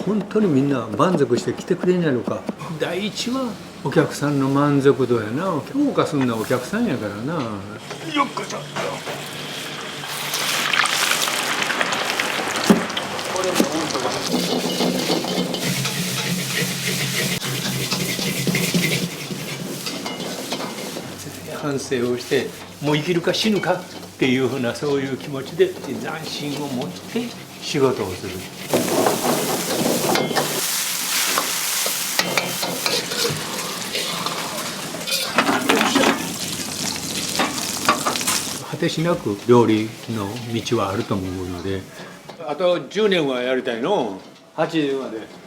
本当にみんな満足して来てくれんやろか。第一はお客さんの満足度やな。評価すんのはお客さんやからな。よっこちょっと。これも本当だ。反省をしてもう生きるか死ぬかっていうふうなそういう気持ちで斬新を持って仕事をする。果てしなく料理の道はあると思うので、あと10年はやりたいの。80まで。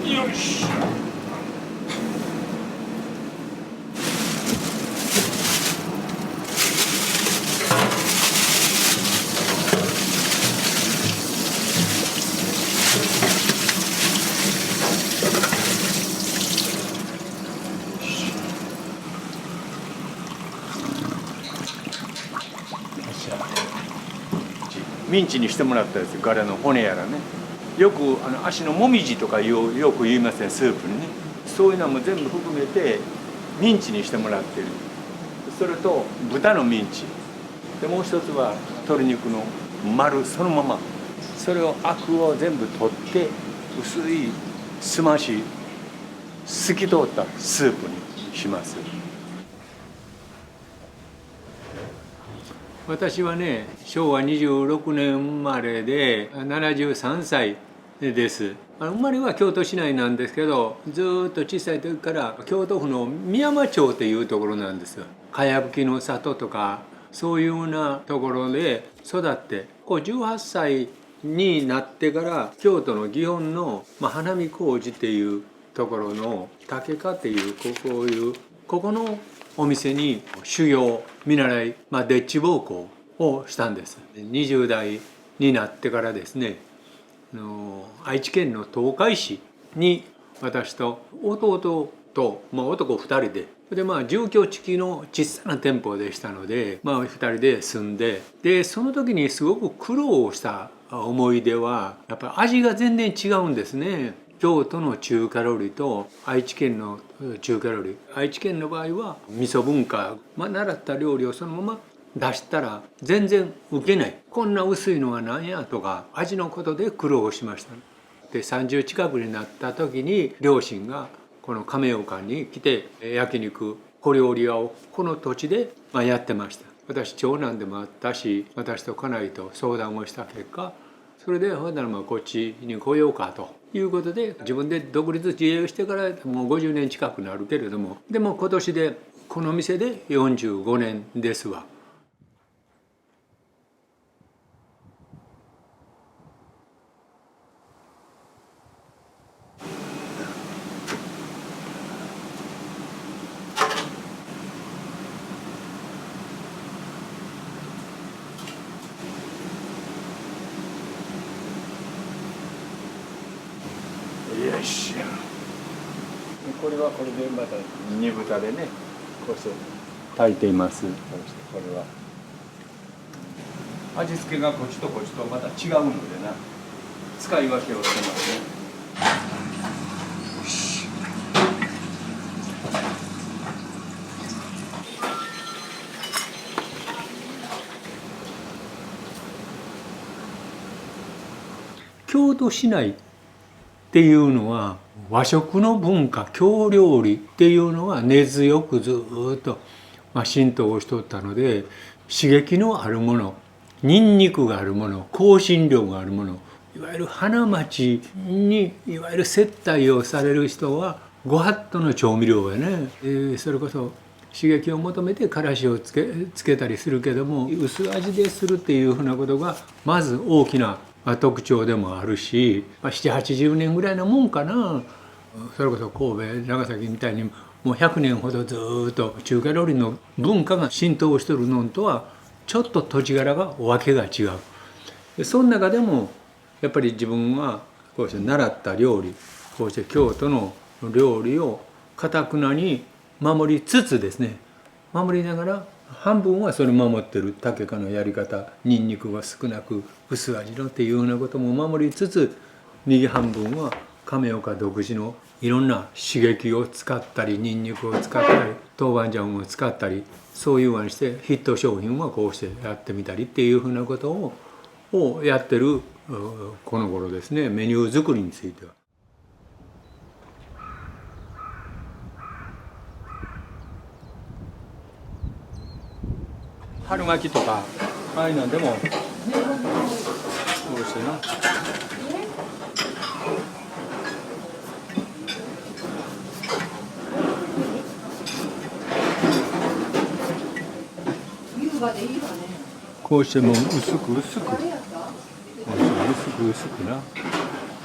よし。ミンチにしてもらったやつ、ガラの骨やらね。よく足のもみじとかよく言いますね、スープにね。そういうのも全部含めてミンチにしてもらってる。それと豚のミンチで、もう一つは鶏肉の丸そのまま、それをアクを全部取って薄いすまし透き通ったスープにします。私はね、昭和26年生まれで73歳です。生まれは京都市内なんですけど、ずっと小さい時から京都府の美山町っていうところなんですよ。かやぶきの里とかそういうようなところで育って、18歳になってから京都の祇園の花見小路っていうところの竹家っていうここのお店に修行見習い、でっち奉公をしたんです。20代になってからですね、愛知県の東海市に私と弟と、男2人で住居付きの小さな店舗でしたので、2人で住んで、その時にすごく苦労をした思い出はやっぱり味が全然違うんですね。京都の中華料理と愛知県の中華料理、愛知県の場合は味噌文化、習った料理をそのまま出したら全然ウケない、こんな薄いのは何やとか味のことで苦労しました。で30近くになった時に両親がこの亀岡に来て焼肉小料理屋をこの土地でやってました。私長男でもあったし、私と家内と相談をした結果、それでほんならこっちに来ようかということで、自分で独立自営をしてからもう50年近くなるけれども、でも今年でこの店で45年ですわ。よし。これはこれでまた煮豚でね、こうして炊いています。こうしてこれは味付けがこっちとこっちとまた違うのでな、使い分けをしてますね。よし。京都市内っていうのは和食の文化、京料理っていうのは根強くずっと浸透しとったので、刺激のあるもの、ニンニクがあるもの、香辛料があるもの、いわゆる花町にいわゆる接待をされる人はご法度の調味料やね。それこそ刺激を求めてからしをつけたりするけども、薄味でするっていうふうなことがまず大きな特徴でもあるし、7、80年ぐらいのもんかな。それこそ神戸長崎みたいにもう100年ほどずっと中華料理の文化が浸透してるのとはちょっと土地柄がわけが違う。その中でもやっぱり自分はこうして習った料理、こうして京都の料理を堅くなに守りつつですね、守りながら半分はそれ守ってる竹家のやり方、ニンニクが少なく薄味のっていうようなことも守りつつ、右半分は亀岡独自のいろんな刺激を使ったり、ニンニクを使ったり、豆板醤を使ったり、そういうふうにしてヒット商品はこうしてやってみたりっていうふうなことをやってるこの頃ですね。メニュー作りについては。春巻きとかああいうのでもこうしてな。こうしてもう薄く薄くこうして薄く薄くな。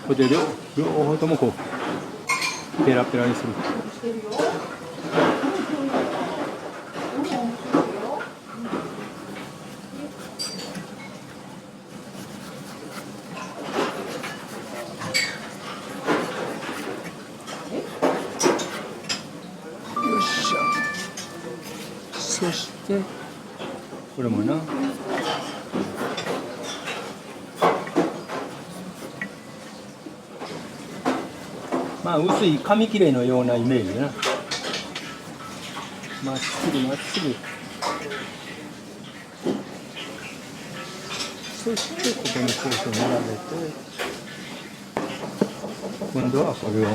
これで両方ともこうペラペラにする。よっしゃ。そしてこれもな。まあ薄い紙切れのようなイメージな。まっすぐまっすぐ。そしてここにこうして並べて、今度はこれを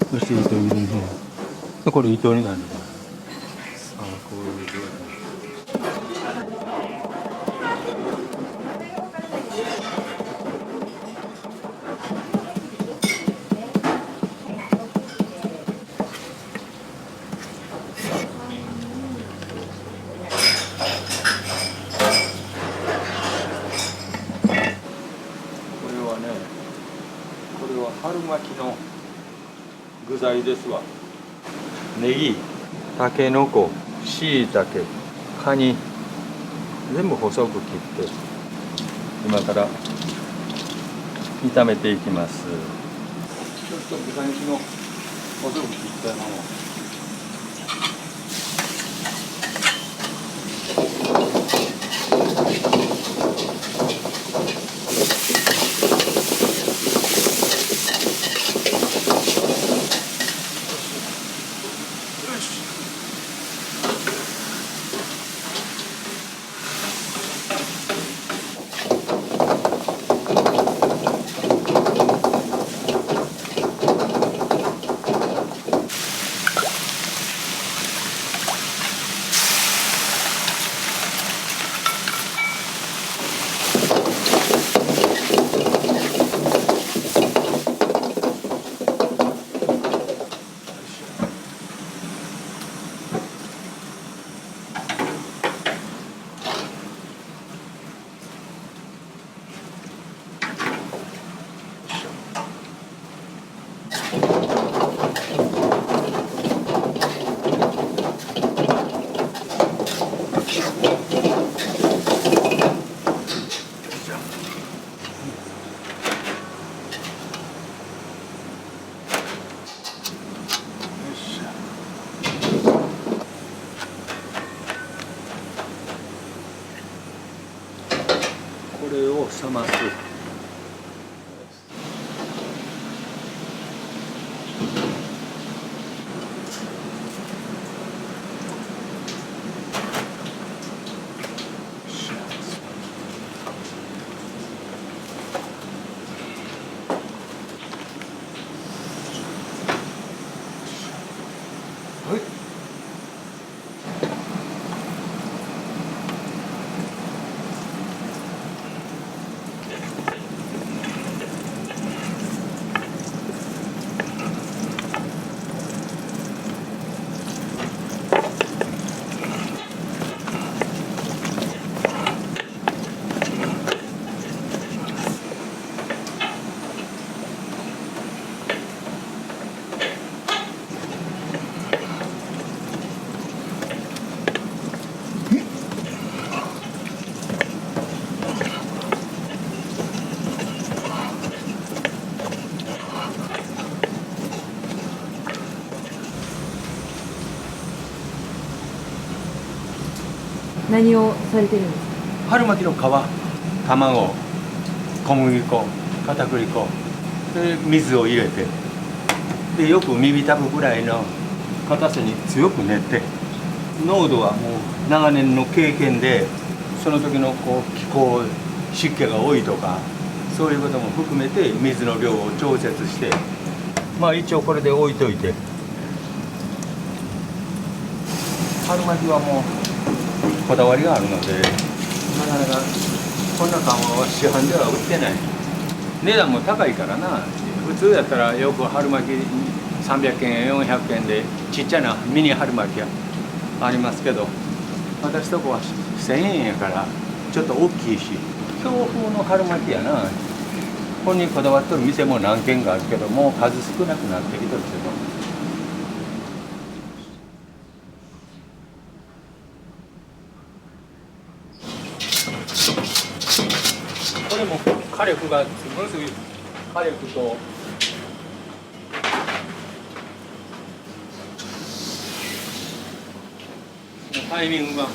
そして糸入れるの。これ糸になるんだ。さあこういう状態。これは春巻きの具材ですわ。ネギ、たけのこ、しいたけ、カニ、全部細く切って今から炒めていきます。ちょっと豚肉の細く切ったのをこれを冷ます。はい。何をされてるんですか？春巻きの皮、卵、小麦粉、片栗粉で水を入れて、でよく耳たぶぐらいの硬さに強く練って、濃度はもう長年の経験で、その時のこう気候、湿気が多いとかそういうことも含めて水の量を調節して、まあ一応これで置いといて、春巻きはもうこだわりがあるので、なかなかこんな缶は市販では売ってない。値段も高いからな。普通やったらよく春巻き300円400円でちっちゃなミニ春巻きがありますけど、私とこは1000円やからちょっと大きいし、京風の春巻きやな。ここにこだわってる店も何軒かあるけど、もう数少なくなってきてるけど。これも火力がものすごい火力とタイミングが。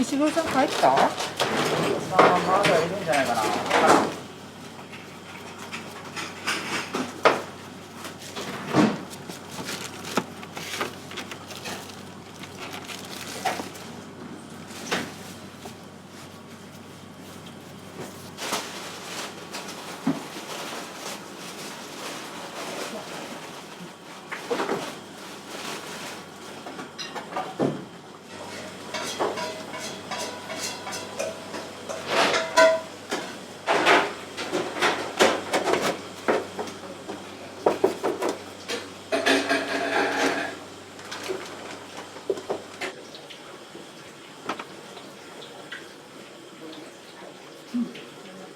石黒さん帰った？まだいるんじゃないかな。わからん。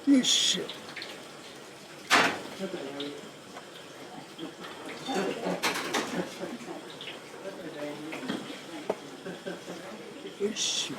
よし。よし。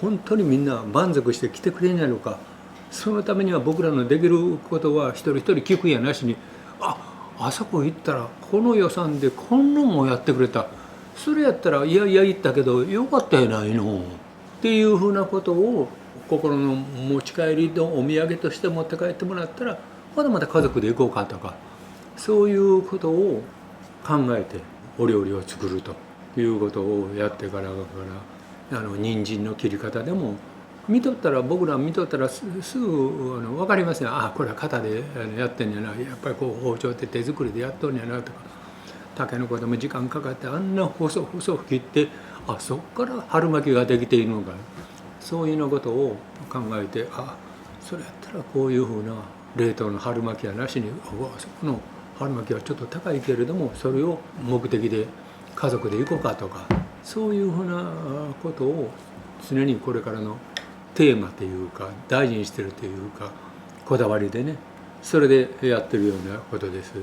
本当にみんな満足して来てくれんやろか。そのためには僕らのできることは一人一人聞くんやなしに、あそこ行ったらこの予算でこんなもんやってくれた、それやったらいやいや言ったけどよかったやないのっていうふうなことを心の持ち帰りのお土産として持って帰ってもらったら、まだまだ家族で行こうかとか、そういうことを考えてお料理を作るということをやってから人参の切り方でも見とったら、僕ら見とったらすぐ分かりますよ。これは型でやってんやな、やっぱりこう包丁って手作りでやっとんやなとか、たけのこでも時間かかってあんな細く切って、そっから春巻きができているのか、そういうようなことを考えて、それやったらこういうふうな冷凍の春巻きはなしに、そこの春巻きはちょっと高いけれどもそれを目的で家族で行こうかとか、そういうふうなことを常にこれからのテーマというか大事にしてるというか、こだわりでね、それでやってるようなことです。こ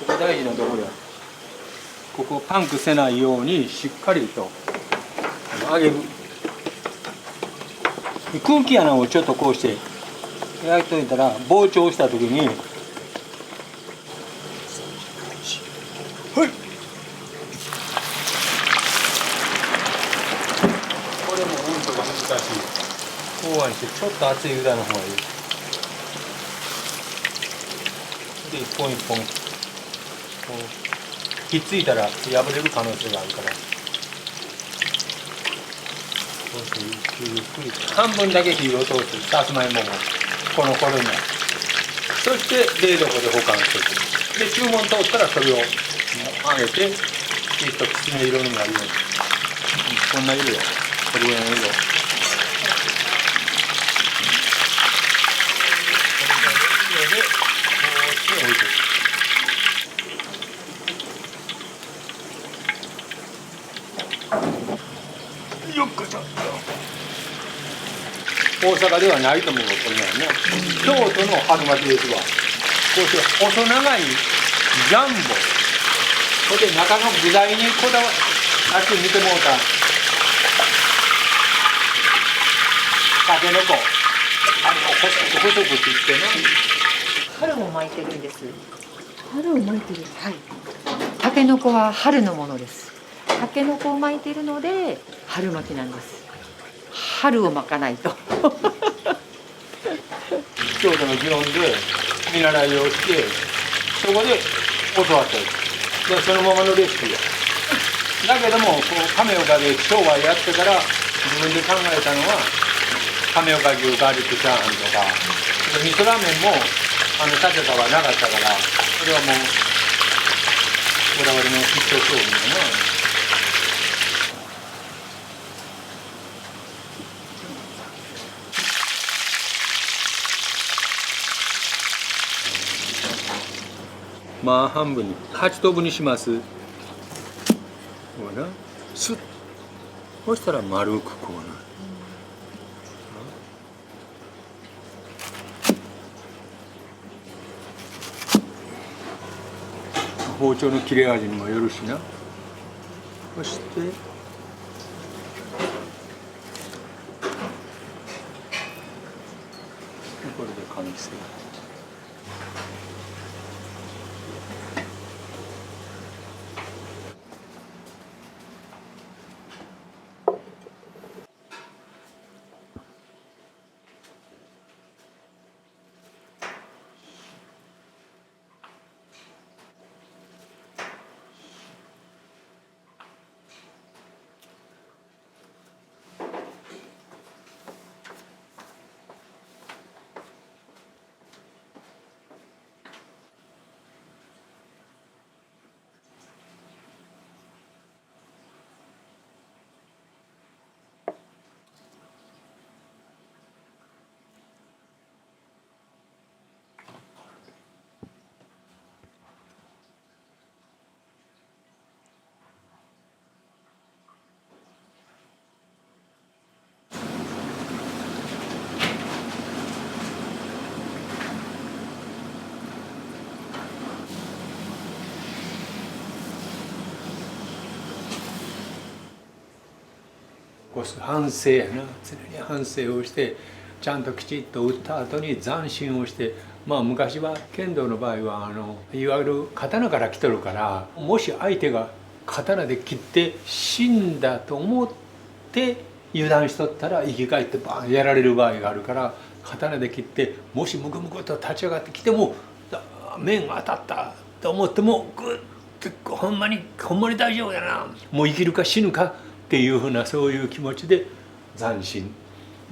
こ大事なところや。ここパンクせないようにしっかりと揚げる。空気穴をちょっとこうして焼いといたら、膨張した時に、はい、これも温度が難しい。こうはしてちょっと熱い油の方がいい。で一本一本こうひっついたら破れる可能性があるから、こうしてゆっくり半分だけ火を通す。さつまいももこの頃に、そして冷蔵庫で保管しておく。で注文通ったらそれを揚げてきっときつね色になるように、こんな色よ、これぐらいの色。よっこいしょ。大阪ではないと思うこれね。京都の春巻きですわ。こうして細長いジャンボ。それで中の具材にこだわさっき見てもうたたけのこ、あれを細く切ってね。春も巻いてるんです。春を巻いてる。はい。たけのこは春のものです。たけのこを巻いてるので春巻きなんです。春を巻かないと。京都の祇園で見習いをして、そこで教わったで、そのままのレシピだけども、こう亀岡で商売やってから自分で考えたのは亀岡牛ガーリックチャーハンとか、味噌ラーメンも立川はなかったから、それはもうこだわりの必勝商品だな。半分に8等分にします。こうな、スッ、そしたら丸くこうな。包丁の切れ味にもよるしな。そしてこれで完成。こす反省やな。常に反省をしてちゃんときちっと打った後に斬新をして、まあ昔は剣道の場合はいわゆる刀から来とるから、もし相手が刀で切って死んだと思って油断しとったら生き返ってバーンやられる場合があるから、刀で切ってもしムクムクと立ち上がってきても面が当たったと思ってもグッとほんまに大丈夫やな、もう生きるか死ぬかっていうふうなそういう気持ちで斬新。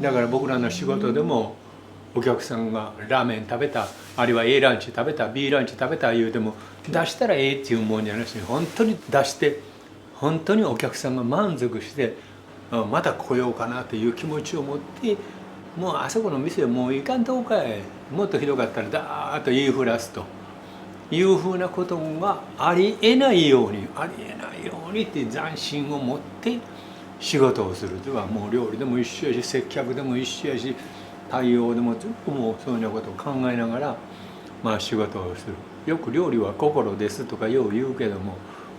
だから僕らの仕事でもお客さんがラーメン食べた、あるいは A ランチ食べた B ランチ食べた言うても出したらええっていうもんじゃなしに、本当に出して本当にお客さんが満足してまた来ようかなという気持ちを持って、もうあそこの店もう行かんとこかい、もっとひどかったらダーッと言いふらすというふうなことがありえないようにって斬新を持って仕事をするというのは、もう料理でも一緒やし接客でも一緒やし対応でもずっともうそういうようなことを考えながらまあ仕事をする。よく料理は心ですとかよう言うけども、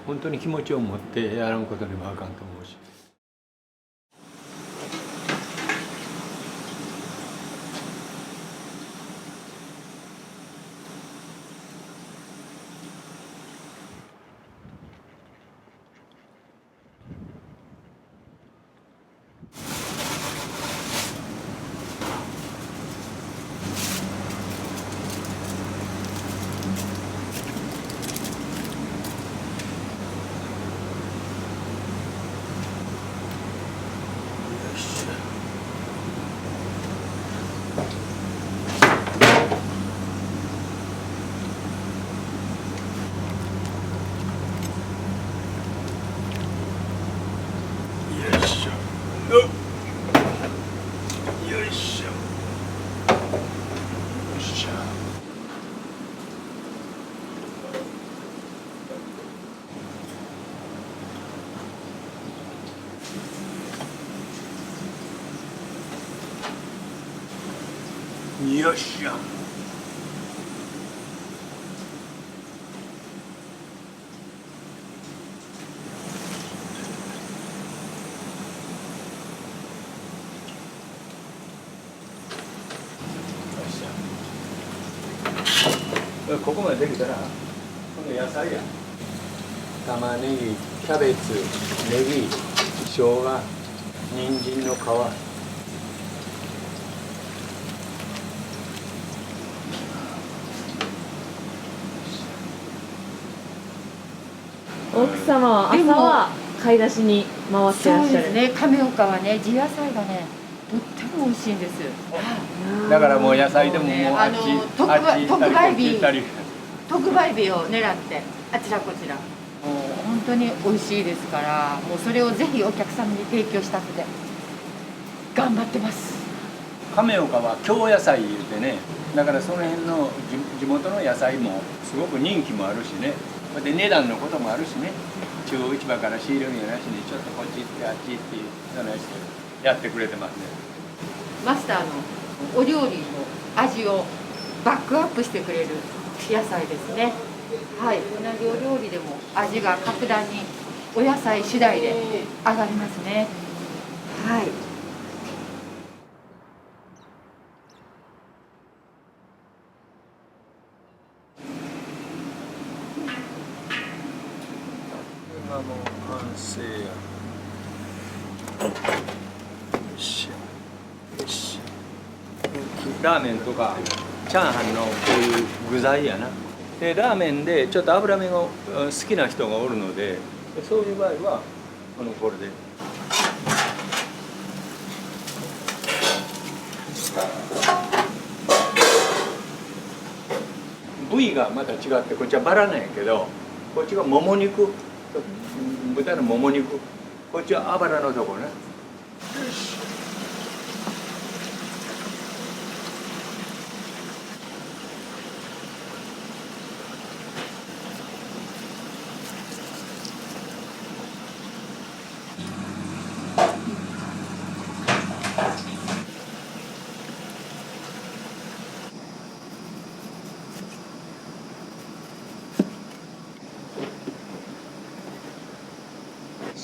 本当に気持ちを持ってやらんことにもあかんと思うし。よっしゃ。ここまでできたらこの野菜や玉ねぎ、キャベツ、ネギ、生姜、人参の皮、奥様は朝は買い出しに回ってらっしゃる。そうですね。亀岡はね、地野菜がね、とっても美味しいんです。だからもう野菜でももうあっち特売日行ったり特売日を狙ってあちらこちら、もう本当に美味しいですから、もうそれをぜひお客様に提供したくて頑張ってます。亀岡は京野菜言うてね、だからその辺の地元の野菜もすごく人気もあるしね、で値段のこともあるしね、中央市場から仕入れるんやなしにちょっとこっち行ってあっち行ってそのやってくれてますね。マスターのお料理の味をバックアップしてくれる野菜ですね。はい、同じお料理でも味が格段にお野菜次第で上がりますね。はい。今もう完成や。よっしゃよっしゃ。ラーメンとかチャーハンのこういう具材やな。でラーメンでちょっと脂身が好きな人がおるので、そういう場合はこれで。部位がまた違ってこっちはバラなんやけど、こっちがもも肉、豚のもも肉、こっちはあばらのところね。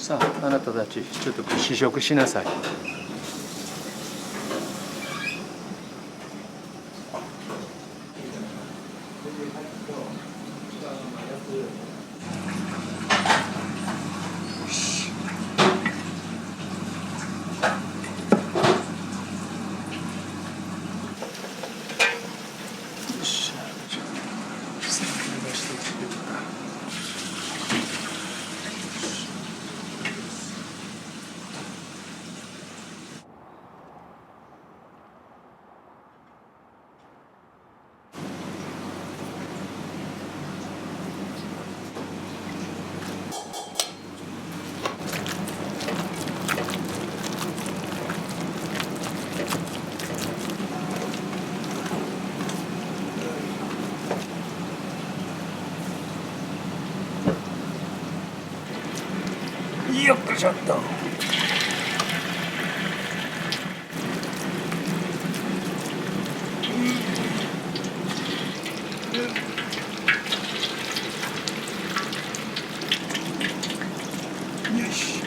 さあ、あなたたちちょっと試食しなさい。よっこいしょっと。よし。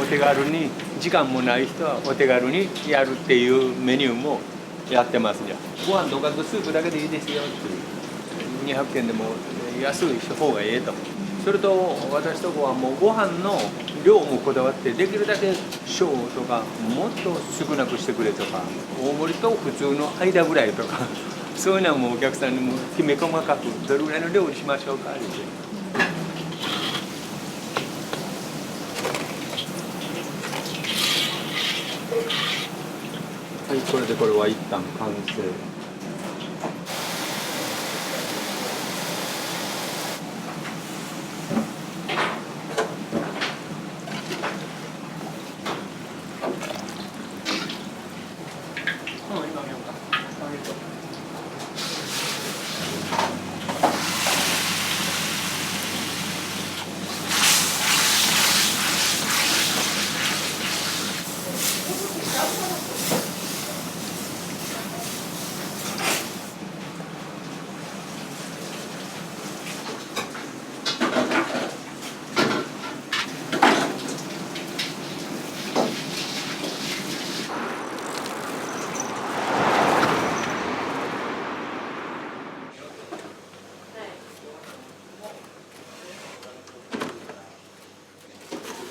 お手軽に時間もない人はお手軽にやるっていうメニューもやってますじゃん。ご飯とかとスープだけでいいですよっていう200円でも安い方がええと。それと私とこはもうご飯の量もこだわってできるだけ小とかもっと少なくしてくれとか大盛りと普通の間ぐらいとかそういうのはもうお客さんにもきめ細かくどれぐらいの料理しましょうかって。はい、これでこれは一旦完成。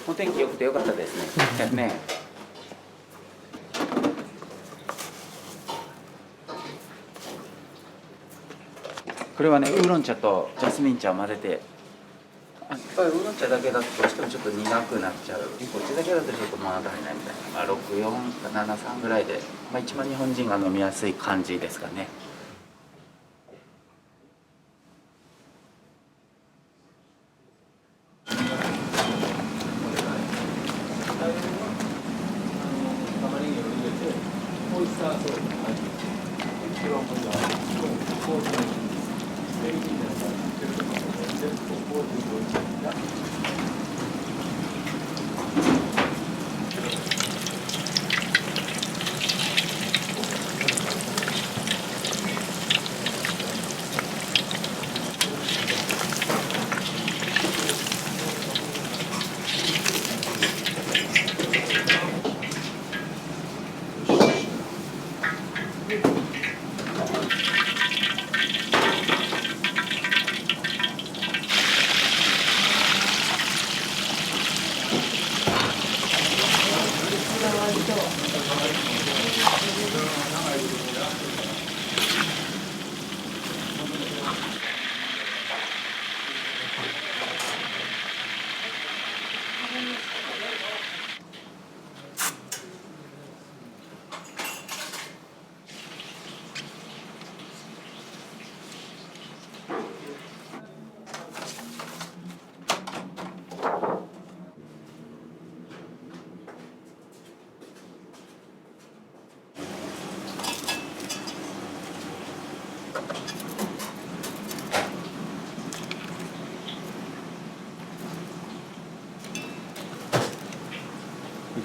お天気良くて良かったですね。ね。これはね、ウーロン茶とジャスミン茶を混ぜて、やっぱりウーロン茶だけだとどうしてもちょっと苦くなっちゃう。こっちだけだとちょっと物足りないみたいな。64か73ぐらいで、一番日本人が飲みやすい感じですかね。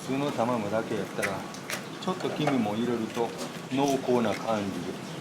普通の卵だけやったらちょっと黄身も入れると濃厚な感じで。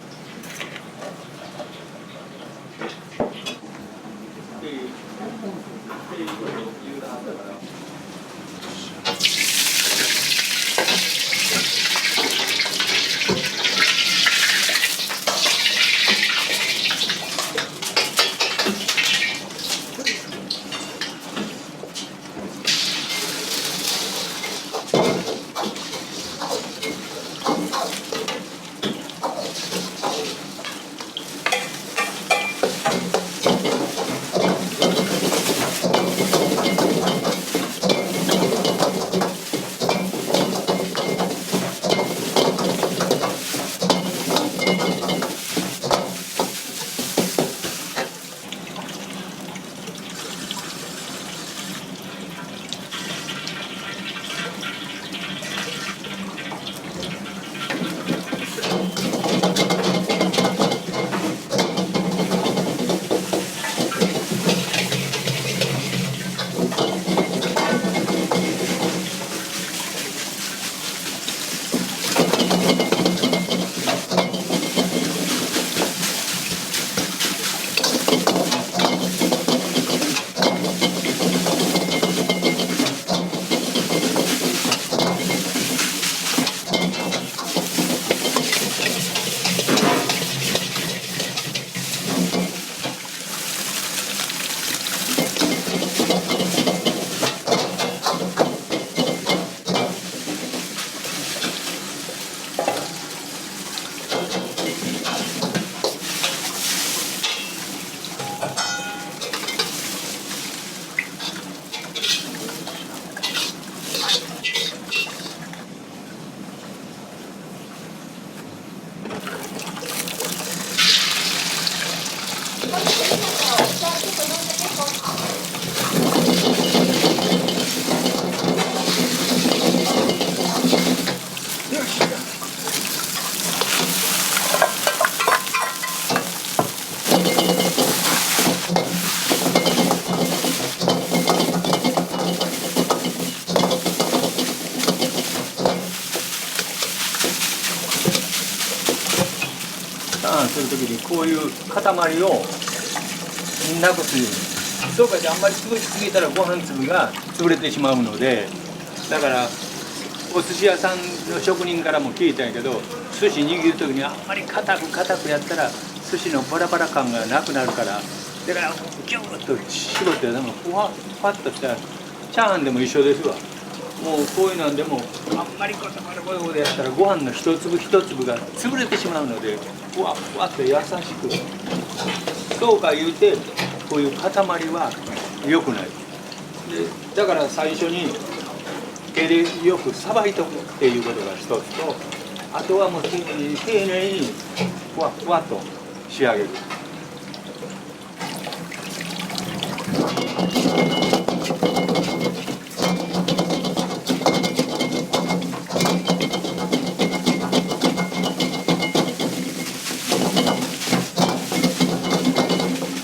ターンするときにこういう塊をなくすように、そうかじゃあんまり潰しすぎたらご飯粒が潰れてしまうので、だからお寿司屋さんの職人からも聞いたんやけど、寿司握るときにあんまり硬くやったら寿司のバラバラ感がなくなるから、だからギューッと絞ってなんかふわっとしたら、チャーハンでも一緒ですわ。もうこういうのでもあんまりゴタゴタゴタゴタやったらご飯の一粒一粒が潰れてしまうので、ふわふわっと優しく、そうか言うてこういう塊は良くない。でだから最初に手でよくさばいとくっていうことが一つと、あとはもう丁寧にふわふわっと仕上げる。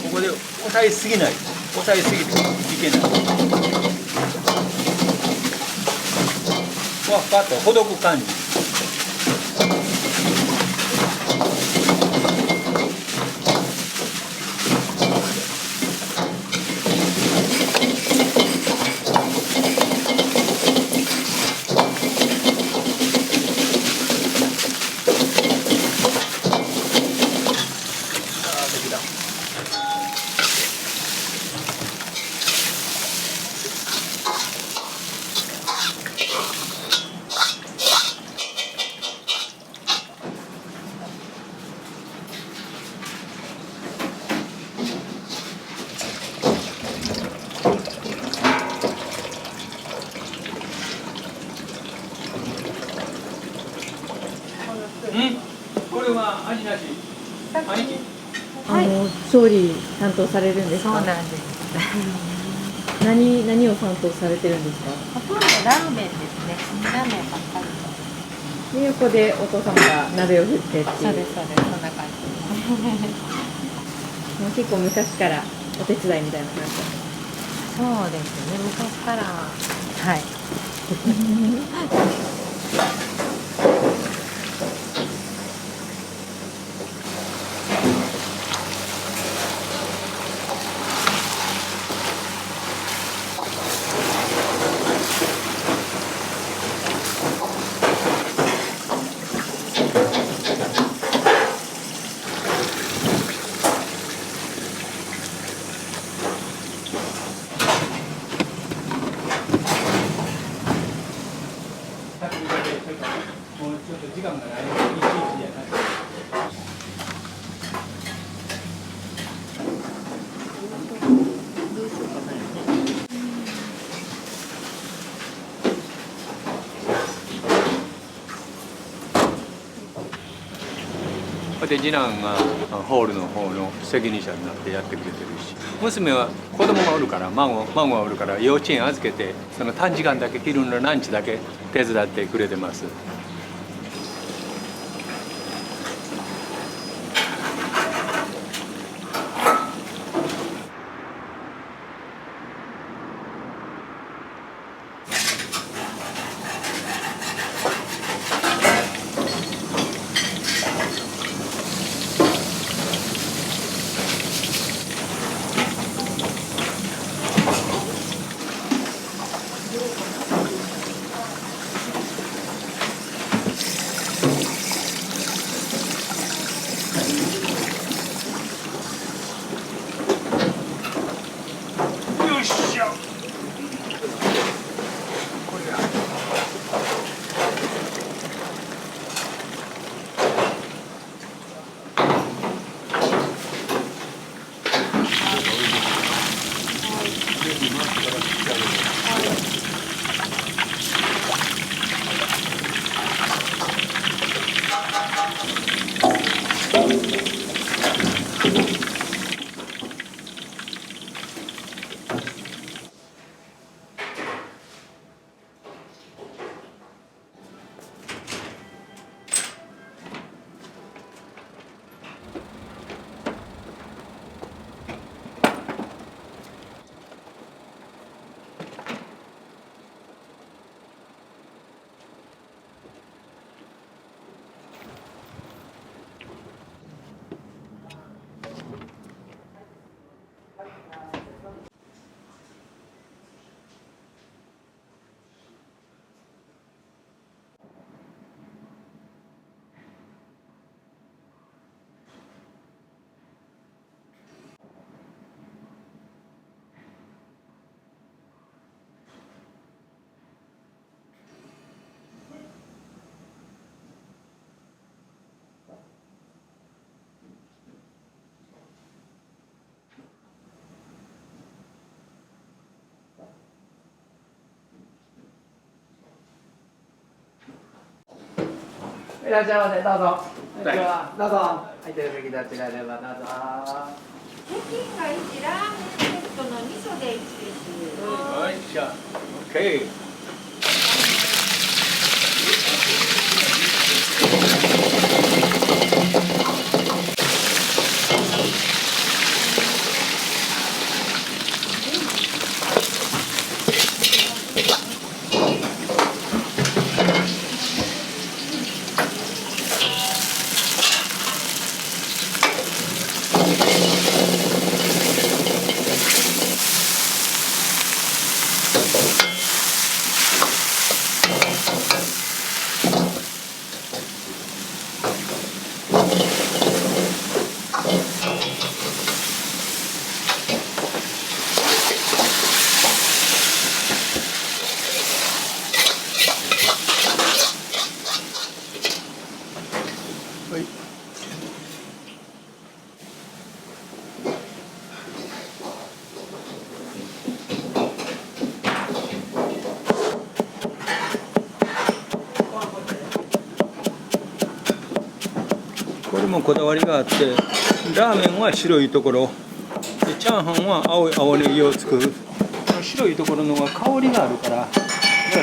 ここで押さえすぎない、押さえすぎていけない。ふわふわっとほどく感じ。これは味なし。調理担当されるんですか？そうなんです。何を担当されてるんですか？ほとんどラーメンですね。ラーメンばっかり。で横でお父様が鍋を振ってっていう。そうですそんな感じ。もう結構昔からお手伝いみたいな感じ。そうですね。昔からはい。時間がないのでいちいちやない。で次男がホールの方の責任者になってやってくれてるし、娘は子供がおるから孫がおるから幼稚園預けてその短時間だけ昼のランチだけ手伝ってくれてます。いらっしゃいませ、どうぞ。こんにちは。どうぞ。空いてる席どちらでもどうぞ。北京が1、ラーメンセットの味噌で1です。はい、じゃあ、OK。これもこだわりがあって、ラーメンは白いところで、チャーハンは青ネギを作る。白いところの方が香りがあるから、だか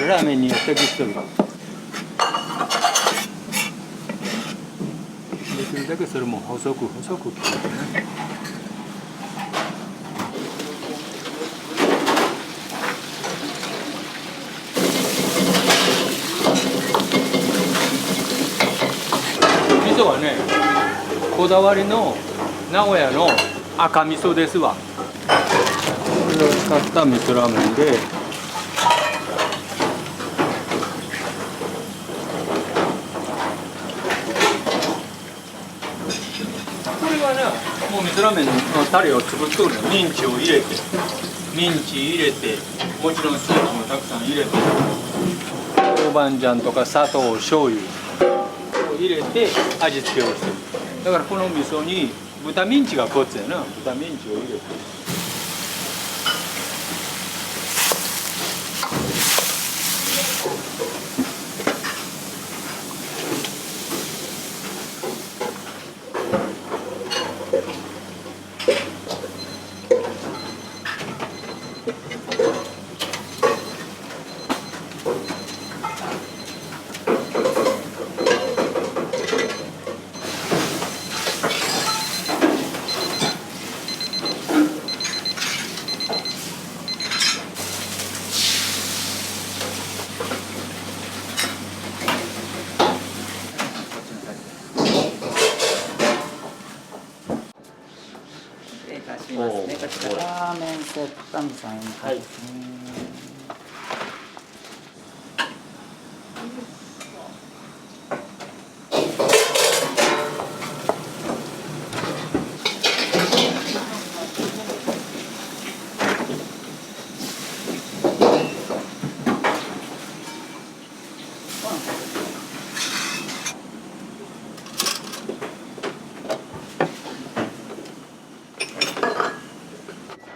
らラーメンに適してる。できるだけそれも細く切ってね。味噌はね、こだわりの名古屋の赤味噌ですわ。これを使った味噌ラーメンで、はな、もう味噌ラーメンのタレを作っとるの。ミンチを入れて、もちろんスープもたくさん入れて、豆板醤とか砂糖、醤油を入れて味付けをしてる。だからこの味噌に豚ミンチがコツやな。豚ミンチを入れて。しますね。こちらラーメンセット3円ですね。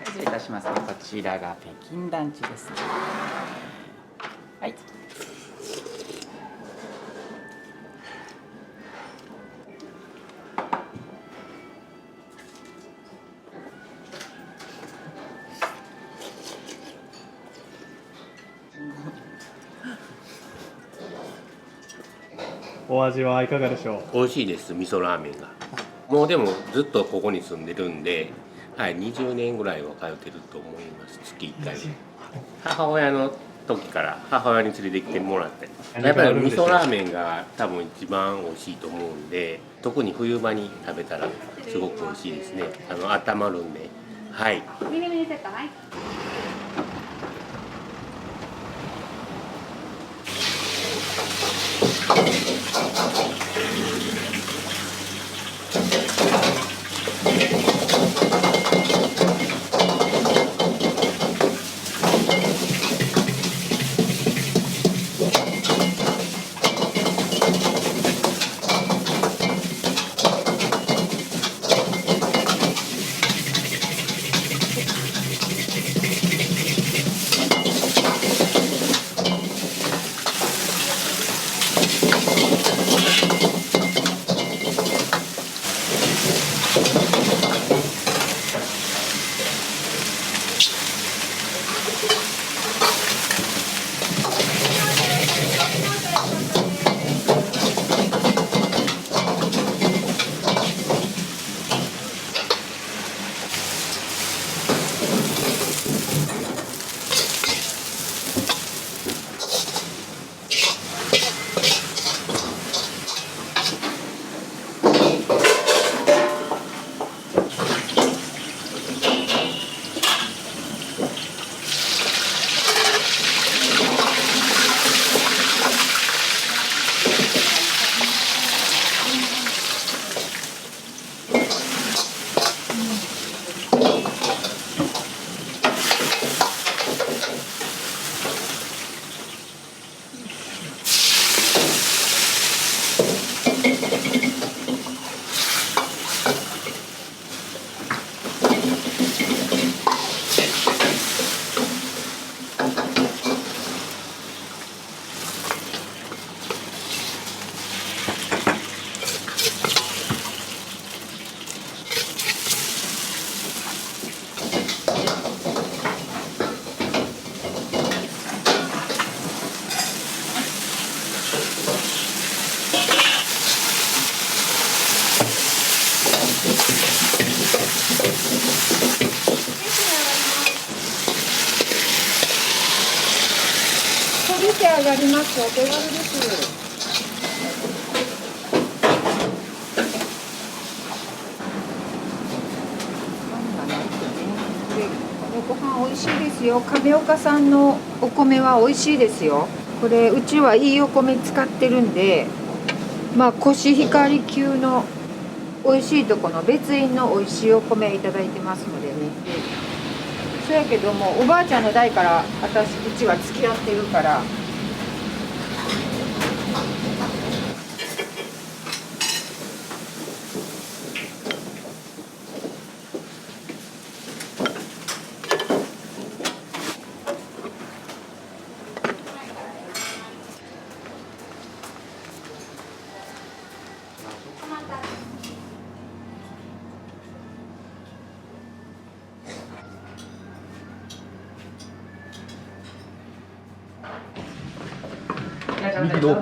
失礼いたします。こちらが北京ランチですね。はい。お味はいかがでしょう。美味しいです、味噌ラーメンが。もうでもずっとここに住んでるんで、はい、20年ぐらいは通ってると思います。月1回母親の時から母親に連れてきてもらって、やっぱり味噌ラーメンが多分一番美味しいと思うんで、特に冬場に食べたらすごく美味しいですね。温まるんで、はい。出て上がります。お手軽です。このご飯美味しいですよ。亀岡さんのお米は美味しいですよ。これうちはいいお米使ってるんで、まあコシヒカリ級の美味しいとこの別院の美味しいお米いただいてますのでね。そやけどもおばあちゃんの代からうちは付き合ってるから。右どう？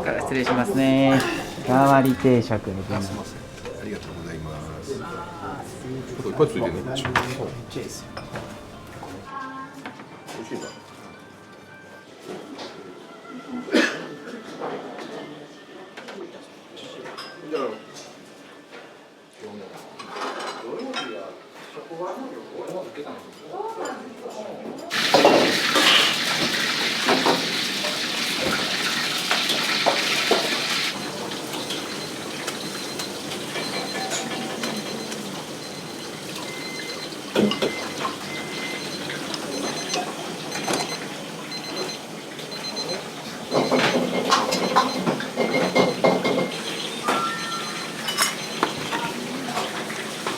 から失礼しますね。日替わり定食でございます。ありがとうございます。いっぱいついてるね。めっちゃいいですよ。美味しいんだ。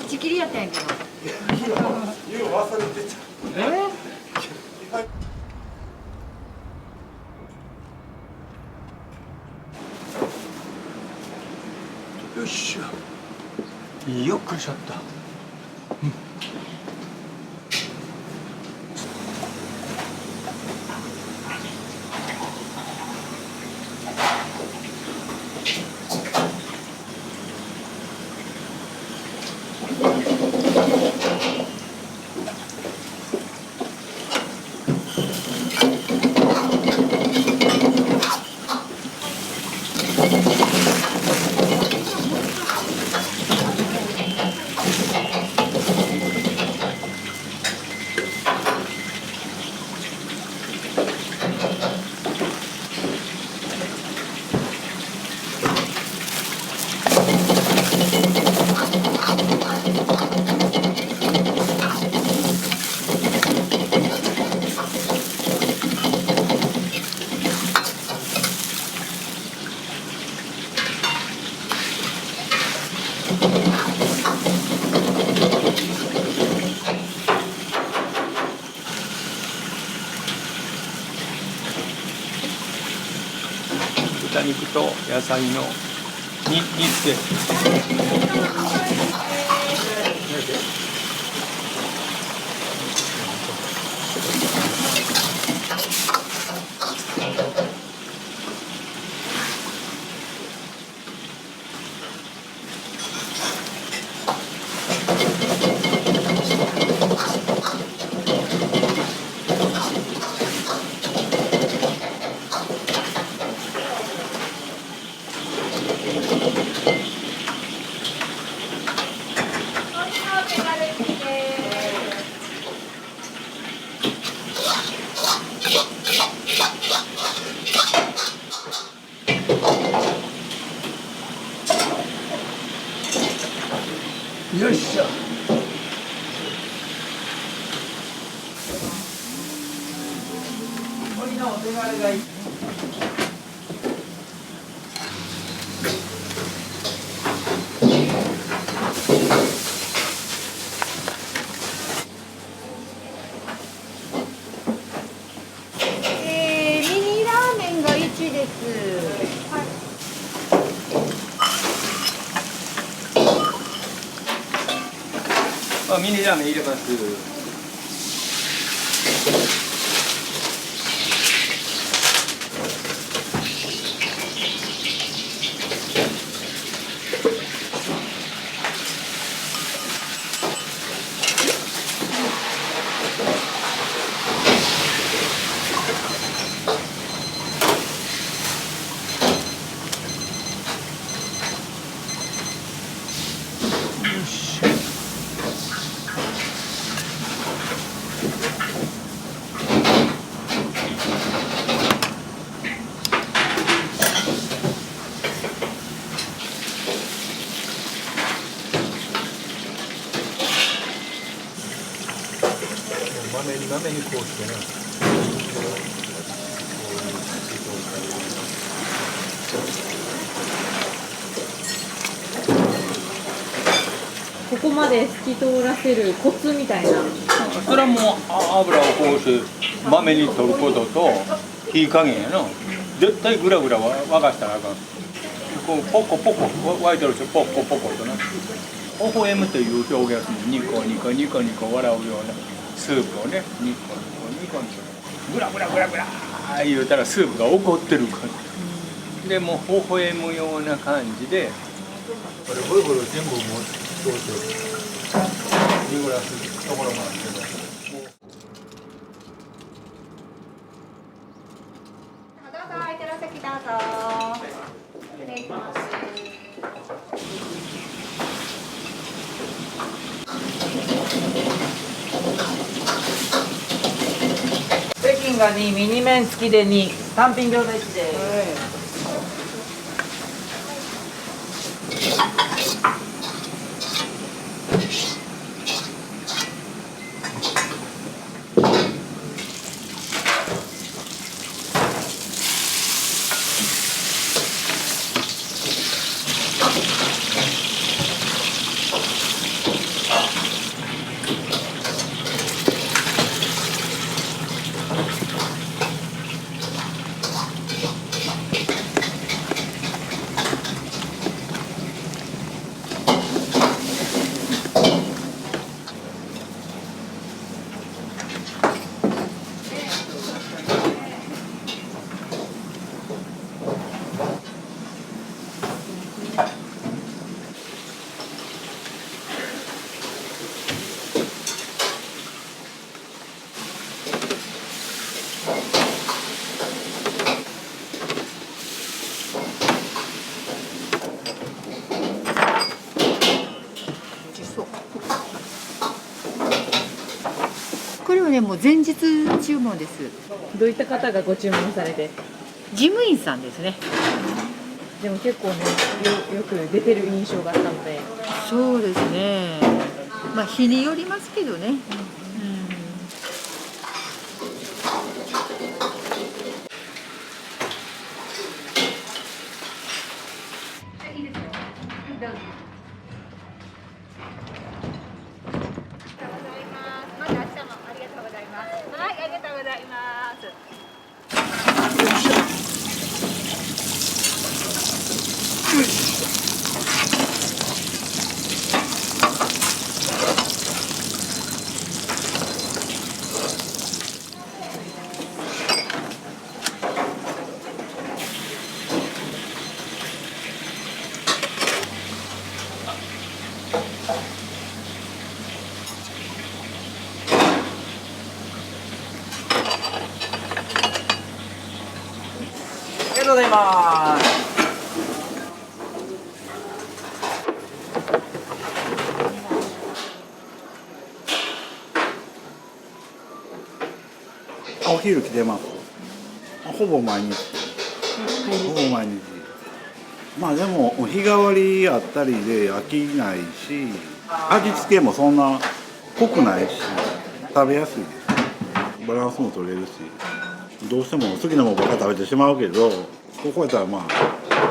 打ち切りやったんやけど。言う忘れてた。よっしゃ。よっこいしょった。豚肉と野菜の煮付け。よっしゃ。鳥のお手軽がいい。ミニラーメンが1です。はい。ミニラーメン入れます。豆にこうしてね。ここまで透き通らせるコツみたいな。それはもう油をこうして豆に取ることと火加減やな。絶対グラグラ沸かしたらあかん。こうポコポコ沸いてるでしょ。ポコポコとな。微笑むという表現をする。ニコニコニコニコ笑うようなスープをね、ニコニコニコニコグラグラグラグラ言うたらスープが怒ってる感じで、もう微笑むような感じでこれボロボロ全部もう通して濁らすところもあるけど。どうぞ、空いてるお席どうぞ。失礼します。北京が2、ミニ麺付きで2、単品餃子1です。これはね、もう前日注文です。どういった方がご注文されて？事務員さんですね。でも結構ね、よく出てる印象があったので。そうですね。まあ日によりますけどね。ありがとうございます。お昼来てます。ほぼ毎日。ほぼ毎日。まあでも日替わりあったりで飽きないし、味付けもそんな濃くないし、食べやすいです。バランスも取れるし、どうしても好きなものばっか食べてしまうけど、ここやったらまあ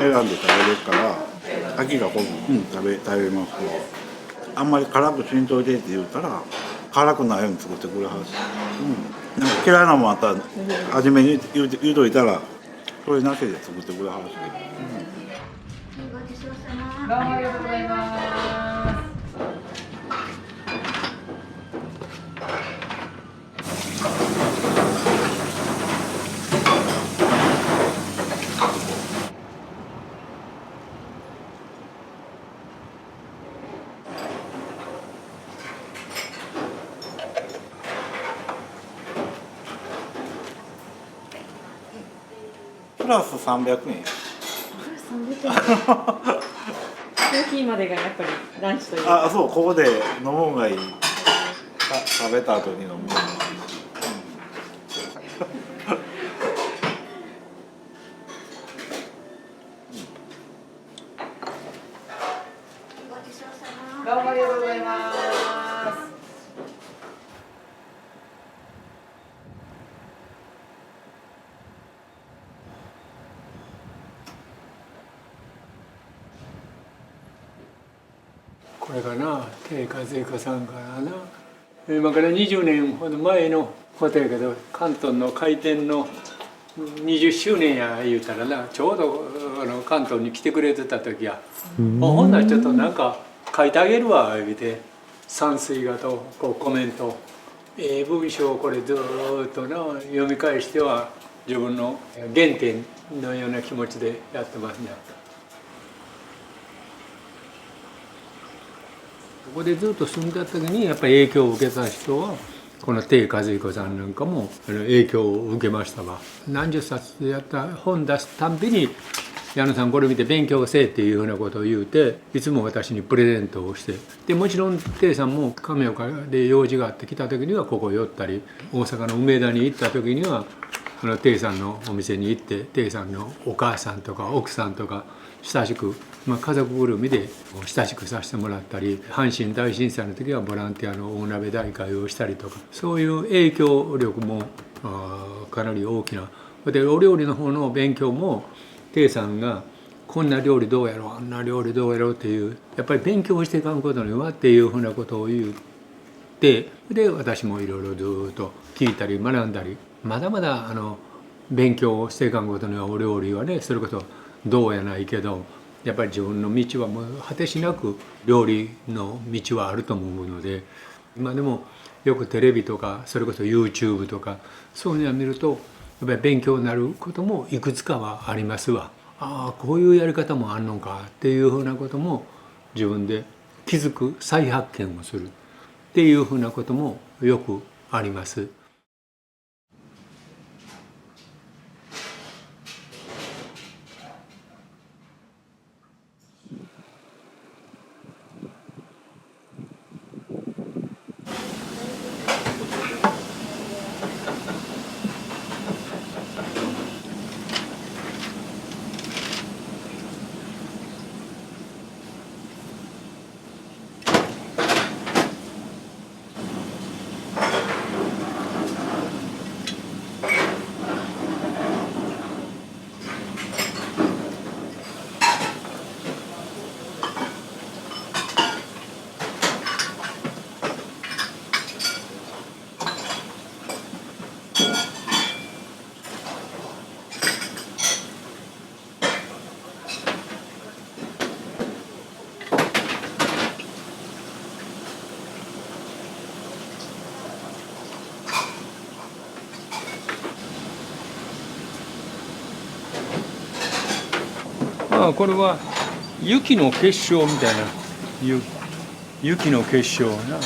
選んで食べれるから飽きがこず、食べます。あんまり辛くしんといてって言うたら辛くないように作ってくれはるし、なんか嫌いなもんあったら初めに言うといたらそれなしで作ってくれはるし、どうもありがとうございます。ラス300円。300円。コーヒーまでがやっぱりランチというか。あ、そう、ここで飲むんがいい。食べた後に飲むんがいいし。どうもありがとうございます。これかな、定和彦さんからな、今から20年ほど前のことやけど、関東の開店の20周年や言うたらな、ちょうど関東に来てくれてた時や、ほんならちょっとなんか書いてあげるわ言うて、山水画とこうコメント、文章をこれずーっとな読み返しては自分の原点のような気持ちでやってますね。ここでずっと住んだ時にやっぱり影響を受けた人はこの定和彦さんなんかも影響を受けましたわ。何十冊やった本出すたんびに「矢野さんこれ見て勉強せえ」っていうようなことを言うて、いつも私にプレゼントをして、でもちろん定さんも亀岡で用事があって来た時にはここ寄ったり、大阪の梅田に行った時には定さんのお店に行って定さんのお母さんとか奥さんとか親しく、家族ぐるみで親しくさせてもらったり、阪神大震災の時はボランティアの大鍋大会をしたりとか、そういう影響力もかなり大きな。でお料理の方の勉強も定さんがこんな料理どうやろう、あんな料理どうやろうっていう、やっぱり勉強していかんことにはっていうふうなことを言って、で私もいろいろずっと聞いたり学んだり、まだまだ勉強をしていかんことにはお料理はね、それこそどうやないけど、やっぱり自分の道はもう果てしなく料理の道はあると思うので、今でもよくテレビとかそれこそ YouTube とかそういうのを見るとやっぱり勉強になることもいくつかはありますわ。ああこういうやり方もあんのかっていうふうなことも自分で気づく、再発見をするっていうふうなこともよくあります。これは雪の結晶みたいな、雪の結晶な。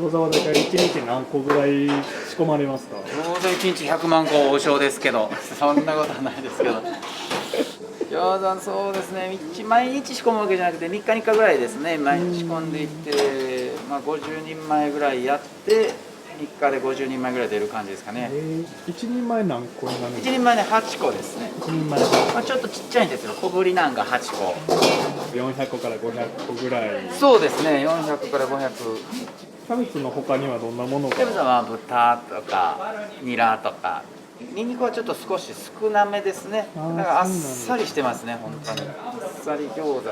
餃子は大体1日何個ぐらい仕込まれますか？餃子1日100万個王将ですけど、そんなことはないですけど。餃子そうですね、毎日仕込むわけじゃなくて3日に1回ぐらいですね。毎日仕込んでいって、50人前ぐらいやって3日で50人前ぐらい出る感じですかね。1人前何個になるんですか？1人前ね8個ですね。1人前ちょっとちっちゃいんですよ。小ぶりなんが8個。400個から500個ぐらい。そうですね、400から500。キャベツの他にはどんなものが？キャベツは豚とかニラとか、ニンニクはちょっと少し少なめですね。だからあっさりしてますね、本当に。あっさり餃子。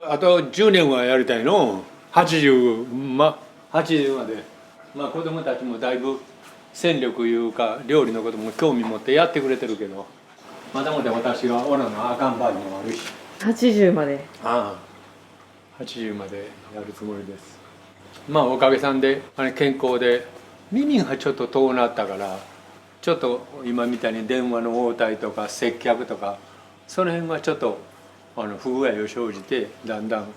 あと10年はやりたいの。80まで、子供たちもだいぶ戦力いうか料理のことも興味持ってやってくれてるけど、まだまだ私がおらなあかん場合もあるし。80まで。ああ、80までやるつもりです。おかげさんで健康で、耳がちょっと遠なったから、ちょっと今みたいに電話の応対とか接客とかその辺がちょっと不具合を生じて、だんだん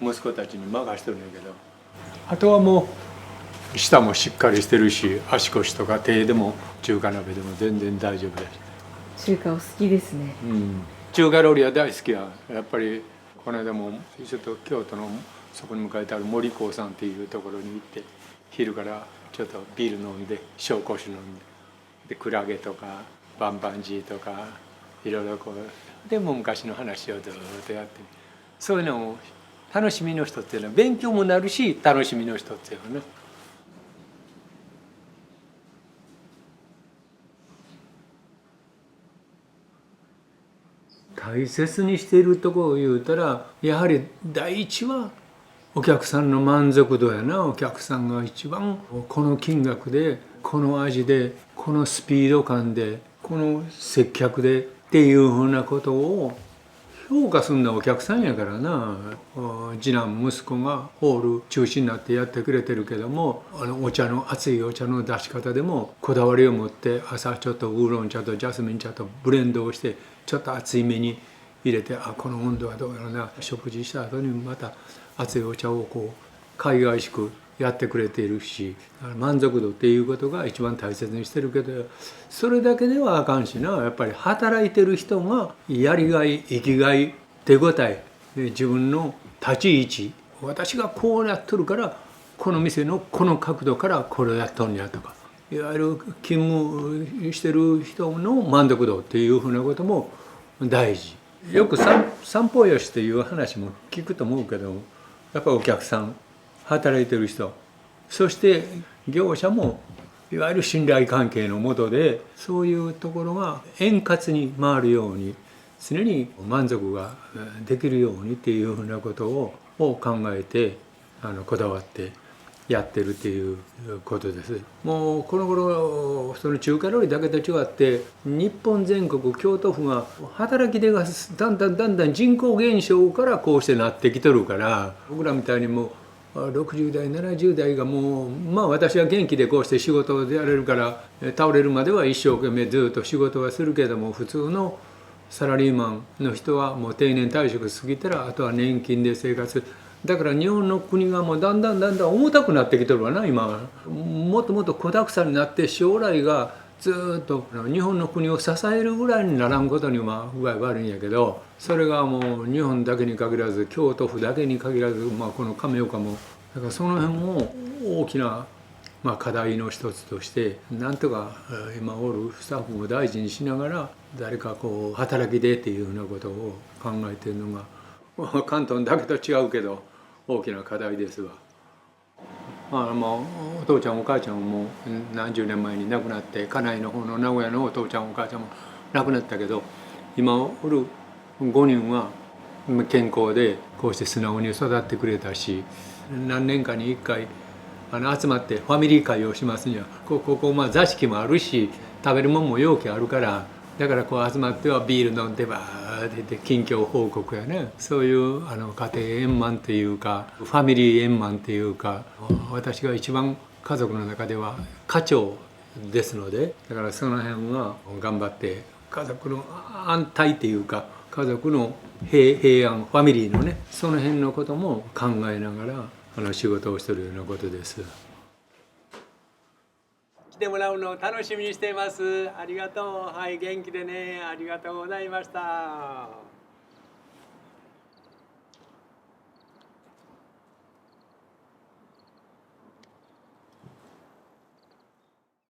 息子たちに任してるんだけど、あとはもう舌もしっかりしてるし、足腰とか手でも中華鍋でも全然大丈夫だし。中華お好きですね。中華料理は大好きや。やっぱりこの間もちょっと京都のそこに迎えてある森幸さんっていうところに行って、昼からちょっとビール飲んで紹興酒飲んで、クラゲとかバンバンジーとかいろいろでも昔の話をずっとやって、そういうのも楽しみの一つっていうのは、勉強もなるし楽しみの一つよね。大切にしているところを言うたら、やはり第一はお客さんの満足度やな。お客さんが一番この金額でこの味でこのスピード感でこの接客でっていうふうなことを評価するのはお客さんやからな。次男息子がホール中心になってやってくれてるけども、熱いお茶の出し方でもこだわりを持って、朝ちょっとウーロン茶とジャスミン茶とブレンドをしてちょっと熱いめに入れて、この温度はどうやろうな、食事した後にまた熱いお茶を海外しくやってくれているし、満足度っていうことが一番大切にしてるけど、それだけではあかんしな。やっぱり働いてる人がやりがい、生きがい、手応え、自分の立ち位置、私がこうやっとるからこの店のこの角度からこれをやっとんやとか、いわゆる勤務してる人の満足度っていうふうなことも大事。よく散歩よしっていう話も聞くと思うけど、やっぱりお客さん、働いてる人、そして業者もいわゆる信頼関係の下で、そういうところが円滑に回るように、常に満足ができるようにっていうふうなことを考えてこだわってやってるっていうことです。もうこの頃その中華料理だけと違って、日本全国京都府が働き手がだんだん人口減少からこうしてなってきとるから、僕らみたいにもう60代70代がもう私は元気でこうして仕事をやれるから、倒れるまでは一生懸命ずっと仕事はするけども、普通のサラリーマンの人はもう定年退職過ぎたらあとは年金で生活。だから日本の国がもうだんだん重たくなってきてるわな。今もっともっと子だくさんになって、将来がずっと日本の国を支えるぐらいにならんことには具合悪いんやけど、それがもう日本だけに限らず京都府だけに限らず、この亀岡もだからその辺も大きな課題の一つとして、なんとか今おるスタッフも大事にしながら、誰か働きでっていうふうなことを考えているのが関東だけと違うけど大きな課題ですわ。お父ちゃんお母ちゃんも何十年前に亡くなって、家内の方の名古屋のお父ちゃんお母ちゃんも亡くなったけど、今おる5人は健康でこうして素直に育ってくれたし、何年かに1回集まってファミリー会をしますには、ここ座敷もあるし食べるもんも容器あるから、だからこう集まってはビール飲んでバーって言って近況報告やね、そういう家庭円満っていうかファミリー円満っていうか、私が一番家族の中では家長ですので、だからその辺は頑張って家族の安泰っていうか家族の平安ファミリーのね、その辺のことも考えながら仕事をしてるようなことです。来てもらうのを楽しみにしています。ありがとう。はい、元気でね。ありがとうございました。